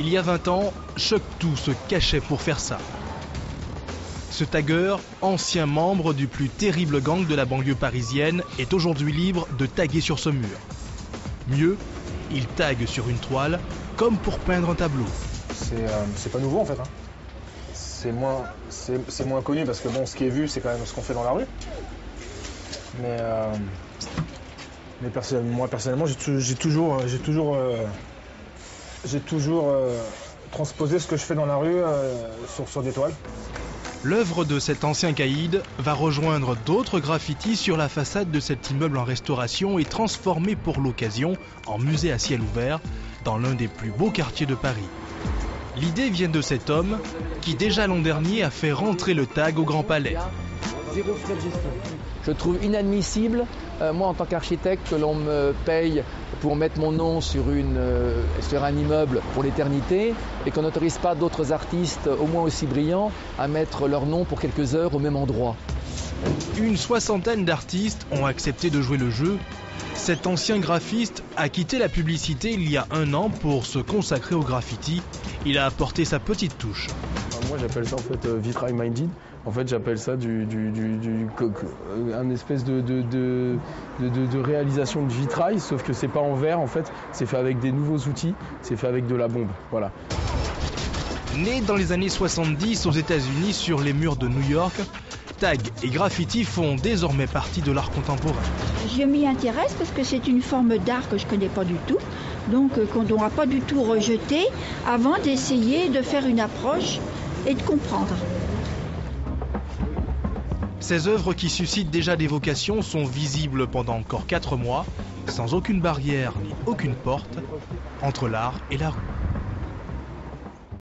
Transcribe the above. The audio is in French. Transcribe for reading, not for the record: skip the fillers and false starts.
Il y a 20 ans, Choc2 se cachait pour faire ça. Ce tagueur, ancien membre du plus terrible gang de la banlieue parisienne, est aujourd'hui libre de taguer sur ce mur. Mieux, il tague sur une toile, comme pour peindre un tableau. C'est pas nouveau en fait. Hein. C'est moins connu parce que bon, ce qui est vu, c'est quand même ce qu'on fait dans la rue. Mais moi personnellement, j'ai toujours transposé ce que je fais dans la rue sur des toiles. L'œuvre de cet ancien caïd va rejoindre d'autres graffitis sur la façade de cet immeuble en restauration et transformé pour l'occasion en musée à ciel ouvert dans l'un des plus beaux quartiers de Paris. L'idée vient de cet homme qui déjà l'an dernier a fait rentrer le tag au Grand Palais. Zéro frais de gestion. Je trouve inadmissible, moi en tant qu'architecte, que l'on me paye pour mettre mon nom sur un immeuble pour l'éternité et qu'on n'autorise pas d'autres artistes au moins aussi brillants à mettre leur nom pour quelques heures au même endroit. Une soixantaine d'artistes ont accepté de jouer le jeu. Cet ancien graphiste a quitté la publicité il y a 1 an pour se consacrer au graffiti. Il a apporté sa petite touche. Moi j'appelle ça en fait vitrail minded. En fait j'appelle ça un espèce de réalisation de vitrail, sauf que c'est pas en verre en fait, c'est fait avec des nouveaux outils, c'est fait avec de la bombe, voilà. Né dans les années 70 aux États-Unis sur les murs de New York, tag et graffiti font désormais partie de l'art contemporain. Je m'y intéresse parce que c'est une forme d'art que je ne connais pas du tout, donc qu'on ne doit pas du tout rejeter avant d'essayer de faire une approche et de comprendre. Ces œuvres qui suscitent déjà des vocations sont visibles pendant encore 4 mois, sans aucune barrière ni aucune porte entre l'art et la rue.